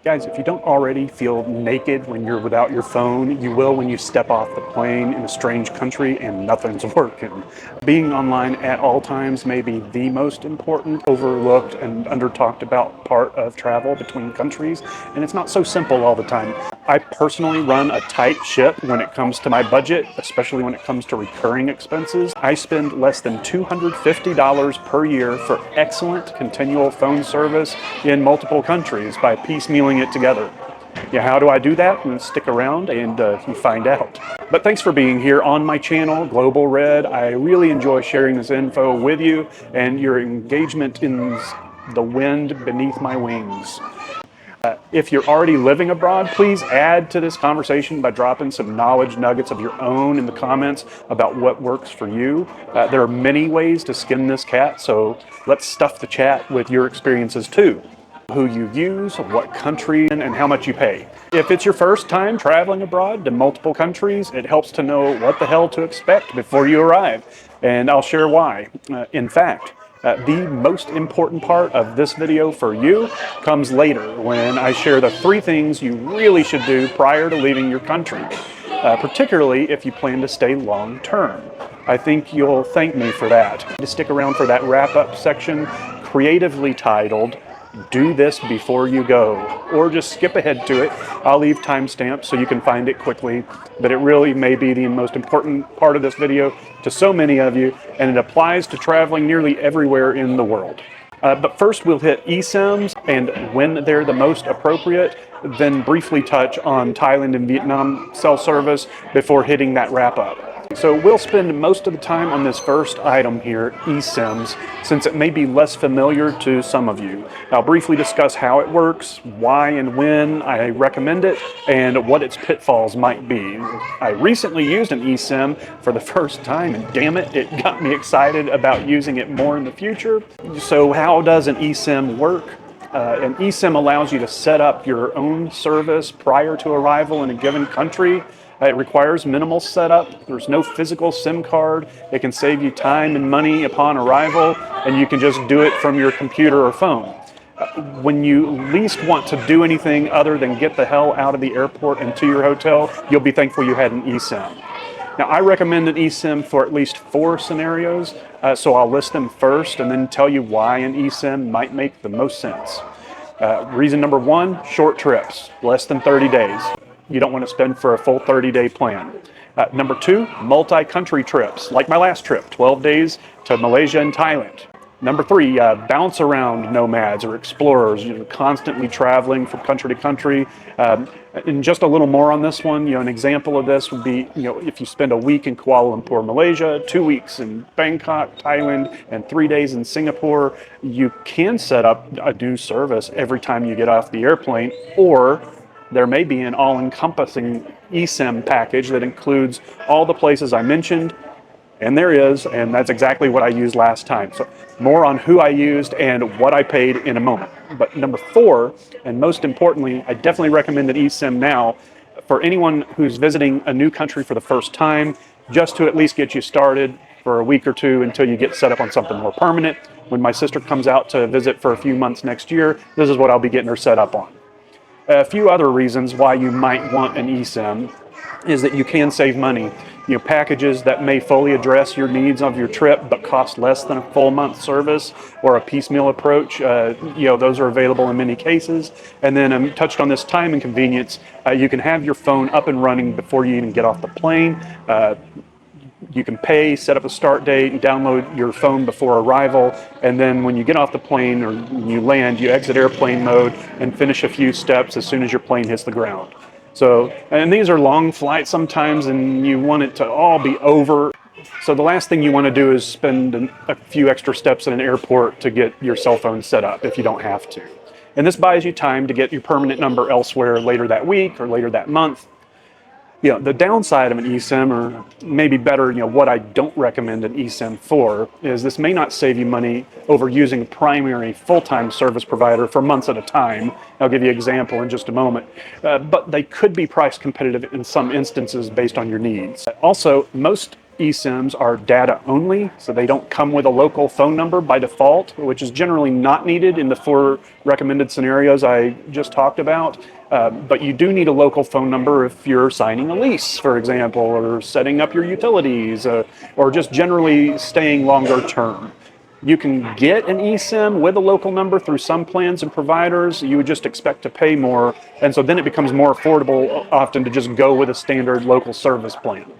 Guys, if you don't already feel naked when you're without your phone, you will when you step off the plane in a strange country and nothing's working. Being online at all times may be the most important, overlooked, and under-talked about part of travel between countries, and it's not so simple all the time. I personally run a tight ship when it comes to my budget, especially when it comes to recurring expenses. I spend less than $250 per year for excellent continual phone service in multiple countries by piecemealing it together. Yeah, how do I do that? And stick around and you find out. But thanks for being here on my channel, Global Red. I really enjoy sharing this info with you and your engagement in the wind beneath my wings. If you're already living abroad, please add to this conversation by dropping some knowledge nuggets of your own in the comments about what works for you. There are many ways to skin this cat, so let's stuff the chat with your experiences too. Who you use, what country, and how much you pay. If it's your first time traveling abroad to multiple countries, it helps to know what the hell to expect before you arrive, and I'll share why. In fact, the most important part of this video for you comes later when I share the 3 things you really should do prior to leaving your country, particularly if you plan to stay long term. I think you'll thank me for that. To stick around for that wrap-up section, creatively titled, "Do this before you go," or just skip ahead to it. I'll leave timestamps so you can find it quickly, but it really may be the most important part of this video to so many of you, and it applies to traveling nearly everywhere in the world. But first we'll hit eSIMs and when they're the most appropriate, then briefly touch on Thailand and Vietnam cell service before hitting that wrap up. So we'll spend most of the time on this first item here, eSIMs, since it may be less familiar to some of you. I'll briefly discuss how it works, why and when I recommend it, and what its pitfalls might be. I recently used an eSIM for the first time, and damn it, it got me excited about using it more in the future. So how does an eSIM work? An eSIM allows you to set up your own service prior to arrival in a given country. It requires minimal setup. There's no physical SIM card. It can save you time and money upon arrival, and you can just do it from your computer or phone. When you least want to do anything other than get the hell out of the airport and to your hotel, you'll be thankful you had an eSIM. Now, I recommend an eSIM for at least 4 scenarios, so I'll list them first and then tell you why an eSIM might make the most sense. Reason number 1, short trips, less than 30 days. You don't want to spend for a full 30-day plan. Number 2, multi-country trips, like my last trip, 12 days to Malaysia and Thailand. Number 3, bounce around nomads or explorers, constantly traveling from country to country. And just a little more on this one, an example of this would be, if you spend a week in Kuala Lumpur, Malaysia, 2 weeks in Bangkok, Thailand, and 3 days in Singapore, you can set up a new service every time you get off the airplane, or there may be an all-encompassing eSIM package that includes all the places I mentioned, and there is, and that's exactly what I used last time. So more on who I used and what I paid in a moment. But number 4, and most importantly, I definitely recommend an eSIM now for anyone who's visiting a new country for the first time, just to at least get you started for a week or 2 until you get set up on something more permanent. When my sister comes out to visit for a few months next year, this is what I'll be getting her set up on. A few other reasons why you might want an eSIM is that you can save money. Packages that may fully address your needs of your trip but cost less than a full month service or a piecemeal approach, those are available in many cases. And then I touched on this time and convenience. You can have your phone up and running before you even get off the plane. You can pay, set up a start date, and download your phone before arrival. And then when you get off the plane or when you land, you exit airplane mode and finish a few steps as soon as your plane hits the ground. So, and these are long flights sometimes, and you want it to all be over. So the last thing you want to do is spend a few extra steps at an airport to get your cell phone set up if you don't have to. And this buys you time to get your permanent number elsewhere later that week or later that month. The downside of an eSIM, or maybe better, what I don't recommend an eSIM for, is this may not save you money over using a primary full-time service provider for months at a time. I'll give you an example in just a moment. But they could be price competitive in some instances based on your needs. Also, most eSIMs are data only, so they don't come with a local phone number by default, which is generally not needed in the 4 recommended scenarios I just talked about. But you do need a local phone number if you're signing a lease, for example, or setting up your utilities, or just generally staying longer term. You can get an eSIM with a local number through some plans and providers. You would just expect to pay more, and so then it becomes more affordable often to just go with a standard local service plan.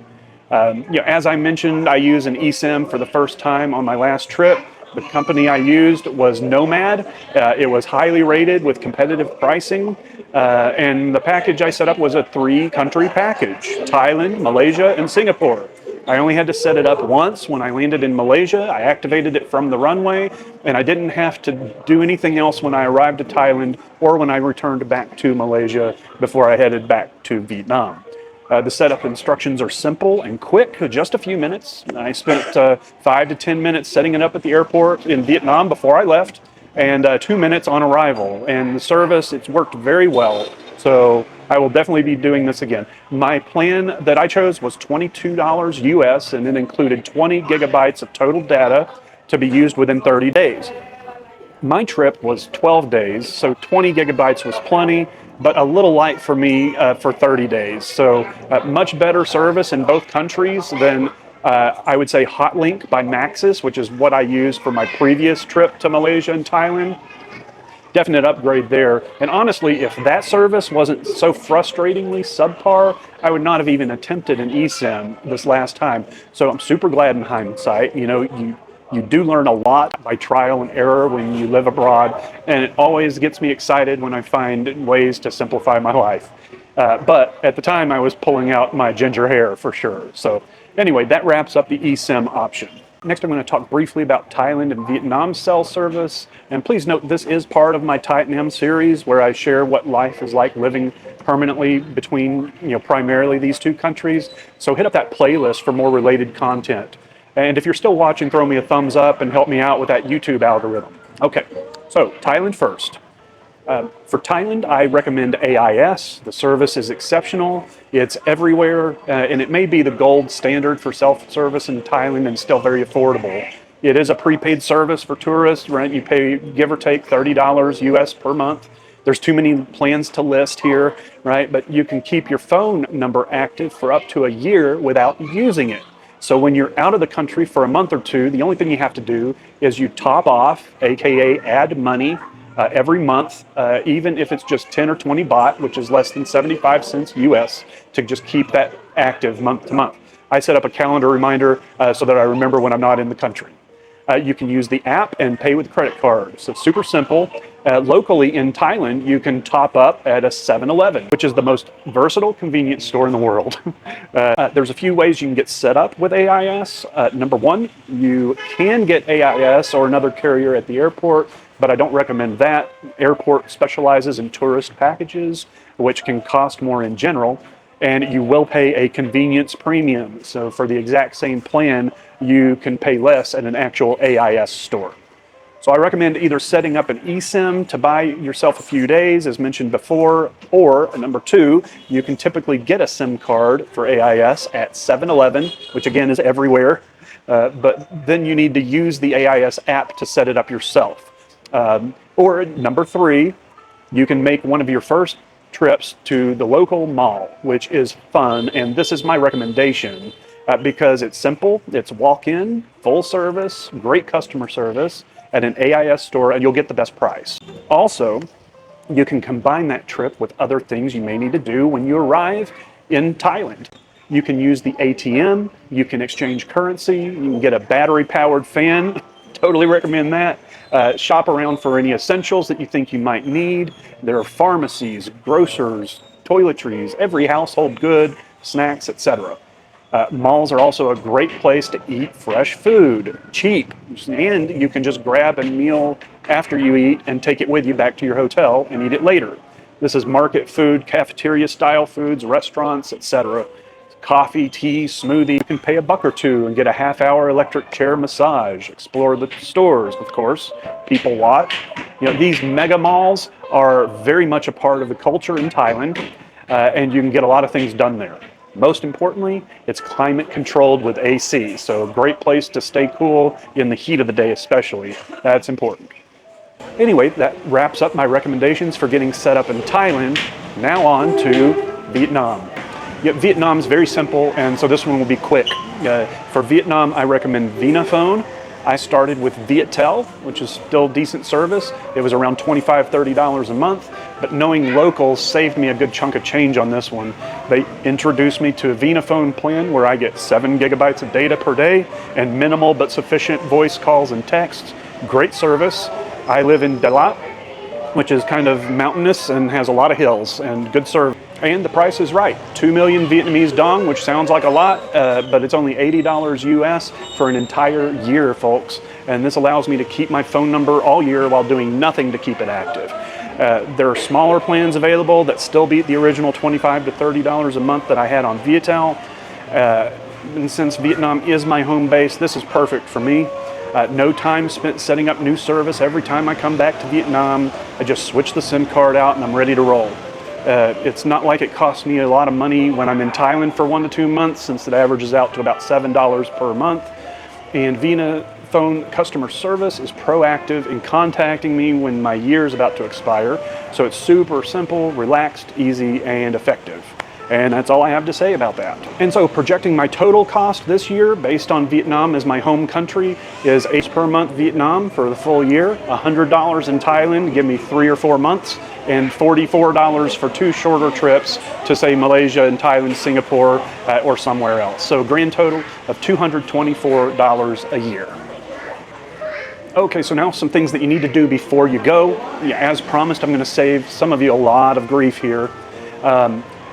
As I mentioned, I use an eSIM for the first time on my last trip. The company I used was Nomad. It was highly rated with competitive pricing, and the package I set up was a 3-country package: Thailand, Malaysia, and Singapore. I only had to set it up once when I landed in Malaysia. I activated it from the runway, and I didn't have to do anything else when I arrived to Thailand or when I returned back to Malaysia before I headed back to Vietnam. The setup instructions are simple and quick, just a few minutes. I spent 5 to 10 minutes setting it up at the airport in Vietnam before I left, and 2 minutes on arrival. And the service, it's worked very well. So I will definitely be doing this again. My plan that I chose was $22 US, and it included 20 gigabytes of total data to be used within 30 days. My trip was 12 days, so 20 gigabytes was plenty, but a little light for me for 30 days. So much better service in both countries than I would say Hotlink by Maxis, which is what I used for my previous trip to Malaysia and Thailand. Definite upgrade there. And honestly, if that service wasn't so frustratingly subpar, I would not have even attempted an eSIM this last time. So I'm super glad in hindsight. You do learn a lot by trial and error when you live abroad, and it always gets me excited when I find ways to simplify my life. But at the time, I was pulling out my ginger hair for sure. So anyway, that wraps up the eSIM option. Next, I'm going to talk briefly about Thailand and Vietnam cell service. And please note, this is part of my Vietnam series where I share what life is like living permanently between, primarily these 2 countries. So hit up that playlist for more related content. And if you're still watching, throw me a thumbs up and help me out with that YouTube algorithm. Okay, so Thailand first. For Thailand, I recommend AIS. The service is exceptional. It's everywhere, and it may be the gold standard for self-service in Thailand and still very affordable. It is a prepaid service for tourists, right? You pay, give or take, $30 US per month. There's too many plans to list here, right? But you can keep your phone number active for up to a year without using it. So when you're out of the country for a month or 2, the only thing you have to do is you top off, aka add money, every month, even if it's just 10 or 20 baht, which is less than 75 cents US, to just keep that active month to month. I set up a calendar reminder so that I remember when I'm not in the country. You can use the app and pay with credit cards. So super simple. Locally in Thailand, you can top up at a 7-Eleven, which is the most versatile convenience store in the world. There's a few ways you can get set up with AIS. Number 1, you can get AIS or another carrier at the airport, but I don't recommend that. Airport specializes in tourist packages, which can cost more in general, and you will pay a convenience premium. So for the exact same plan, you can pay less at an actual AIS store. So I recommend either setting up an eSIM to buy yourself a few days, as mentioned before, or number 2, you can typically get a SIM card for AIS at 7-Eleven, which again is everywhere, but then you need to use the AIS app to set it up yourself. Or number 3, you can make one of your first trips to the local mall, which is fun, and this is my recommendation because it's simple, it's walk-in, full service, great customer service at an AIS store, and you'll get the best price. Also, you can combine that trip with other things you may need to do when you arrive in Thailand. You can use the ATM, you can exchange currency, you can get a battery-powered fan, totally recommend that. Shop around for any essentials that you think you might need. There are pharmacies, grocers, toiletries, every household good, snacks, etc. Malls are also a great place to eat fresh food, cheap, and you can just grab a meal after you eat and take it with you back to your hotel and eat it later. This is market food, cafeteria style foods, restaurants, etc. Coffee, tea, smoothie. You can pay $1 or $2 and get a half-hour electric chair massage. Explore the stores, of course. People watch. These mega malls are very much a part of the culture in Thailand, and you can get a lot of things done there. Most importantly, it's climate controlled with AC, so a great place to stay cool in the heat of the day especially. That's important. Anyway, that wraps up my recommendations for getting set up in Thailand. Now on to Vietnam. Yeah, Vietnam's very simple, and so this one will be quick. For Vietnam, I recommend Vinaphone. I started with Viettel, which is still decent service. It was around $25, $30 a month, but knowing locals saved me a good chunk of change on this one. They introduced me to a Vinaphone plan where I get 7 gigabytes of data per day and minimal but sufficient voice calls and texts. Great service. I live in Dalat, which is kind of mountainous and has a lot of hills, and good service. And the price is right. 2 million Vietnamese dong, which sounds like a lot, but it's only $80 US for an entire year, folks. And this allows me to keep my phone number all year while doing nothing to keep it active. There are smaller plans available that still beat the original $25 to $30 a month that I had on Viettel. And since Vietnam is my home base, this is perfect for me. No time spent setting up new service. Every time I come back to Vietnam, I just switch the SIM card out and I'm ready to roll. It's not like it costs me a lot of money when I'm in Thailand for 1 to 2 months, since it averages out to about $7 per month. And Vinaphone customer service is proactive in contacting me when my year is about to expire. So it's super simple, relaxed, easy, and effective. And that's all I have to say about that. And so projecting my total cost this year based on Vietnam as my home country is $8 per month Vietnam for the full year, $100 in Thailand to give me 3 or 4 months, and $44 for 2 shorter trips to, say, Malaysia and Thailand, Singapore, or somewhere else. So grand total of $224 a year. Okay, so now some things that you need to do before you go. Yeah, as promised, I'm going to save some of you a lot of grief here.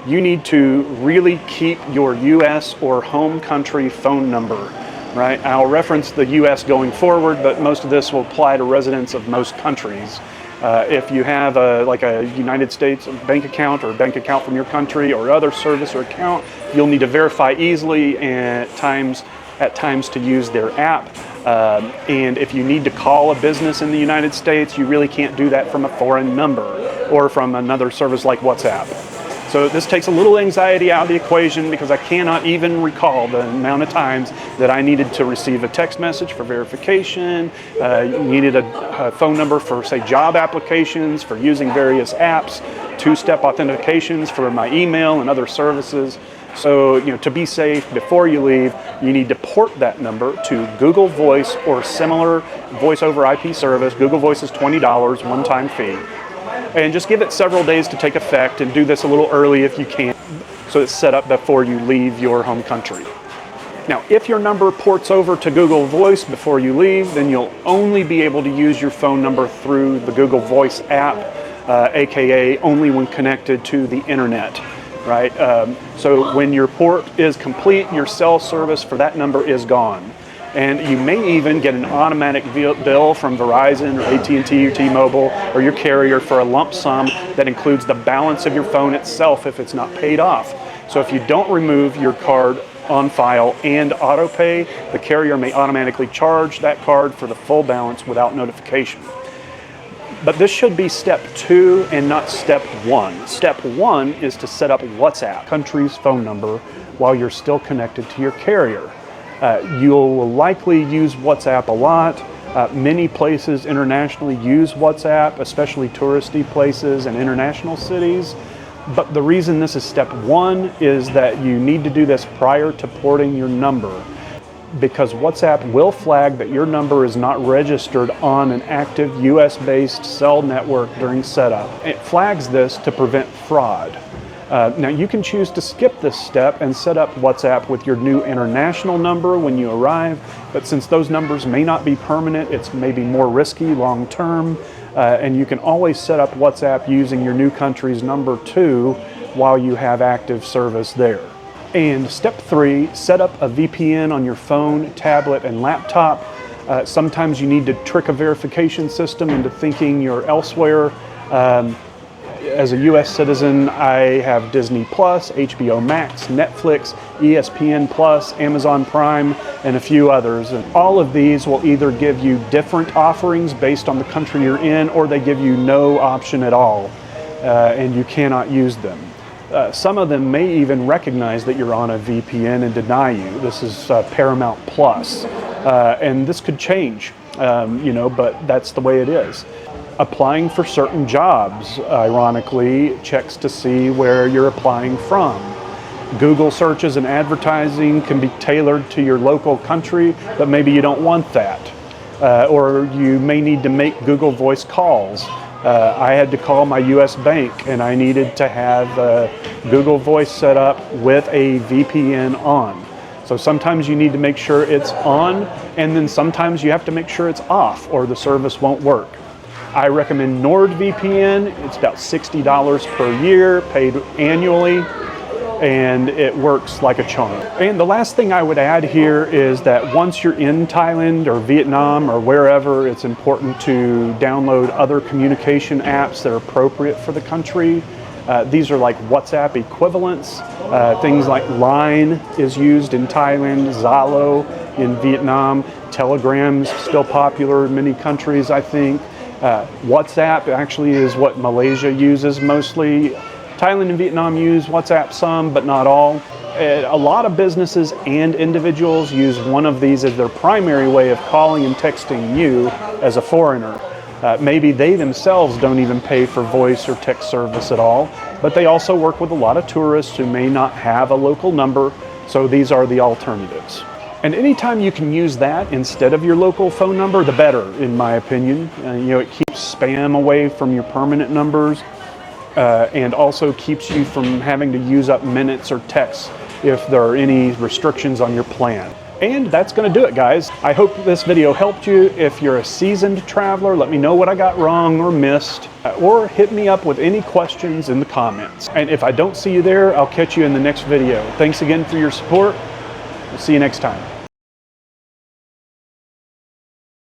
You need to really keep your US or home country phone number, right? I'll reference the US going forward, but most of this will apply to residents of most countries. If you have like a United States bank account or a bank account from your country or other service or account, you'll need to verify easily and at times to use their app. And if you need to call a business in the United States, you really can't do that from a foreign number or from another service like WhatsApp. So this takes a little anxiety out of the equation, because I cannot even recall the amount of times that I needed to receive a text message for verification, needed a phone number for, say, job applications, for using various apps, 2-step authentications for my email and other services. So, to be safe before you leave, you need to port that number to Google Voice or similar voice over IP service. Google Voice is $20, one-time fee. And just give it several days to take effect, and do this a little early if you can, so it's set up before you leave your home country. Now, if your number ports over to Google Voice before you leave, then you'll only be able to use your phone number through the Google Voice app, aka only when connected to the internet, right? So when your port is complete, your cell service for that number is gone. And you may even get an automatic bill from Verizon or AT&T or T-Mobile or your carrier for a lump sum that includes the balance of your phone itself if it's not paid off. So if you don't remove your card on file and auto pay, the carrier may automatically charge that card for the full balance without notification. But this should be step 2 and not step 1. Step 1 is to set up WhatsApp, country's phone number, while you're still connected to your carrier. You'll likely use WhatsApp a lot. Many places internationally use WhatsApp, especially touristy places and international cities. But the reason this is step 1 is that you need to do this prior to porting your number, because WhatsApp will flag that your number is not registered on an active US-based cell network during setup. It flags this to prevent fraud. Now you can choose to skip this step and set up WhatsApp with your new international number when you arrive, but since those numbers may not be permanent, it's maybe more risky long term, and you can always set up WhatsApp using your new country's number too while you have active service there. And step 3, set up a VPN on your phone, tablet, and laptop. Sometimes you need to trick a verification system into thinking you're elsewhere. As a US citizen, I have Disney Plus, HBO Max, Netflix, ESPN Plus, Amazon Prime, and a few others. And all of these will either give you different offerings based on the country you're in, or they give you no option at all, and you cannot use them. Some of them may even recognize that you're on a VPN and deny you. This is Paramount Plus, and this could change, but that's the way it is. Applying for certain jobs, ironically, checks to see where you're applying from. Google searches and advertising can be tailored to your local country, but maybe you don't want that. Or you may need to make Google Voice calls. I had to call my US bank and I needed to have Google Voice set up with a VPN on. So sometimes you need to make sure it's on, and then sometimes you have to make sure it's off or the service won't work. I recommend NordVPN. It's about $60 per year, paid annually, and it works like a charm. And the last thing I would add here is that once you're in Thailand or Vietnam or wherever, it's important to download other communication apps that are appropriate for the country. These are like WhatsApp equivalents. Things like Line is used in Thailand, Zalo in Vietnam, Telegram's still popular in many countries, I think. WhatsApp actually is what Malaysia uses mostly. Thailand and Vietnam use WhatsApp some, but not all. A lot of businesses and individuals use one of these as their primary way of calling and texting you as a foreigner. Maybe they themselves don't even pay for voice or text service at all, but they also work with a lot of tourists who may not have a local number, so these are the alternatives. And anytime you can use that instead of your local phone number, the better, in my opinion. It keeps spam away from your permanent numbers. And also keeps you from having to use up minutes or texts if there are any restrictions on your plan. And that's going to do it, guys. I hope this video helped you. If you're a seasoned traveler, let me know what I got wrong or missed, or hit me up with any questions in the comments. And if I don't see you there, I'll catch you in the next video. Thanks again for your support. We'll see you next time.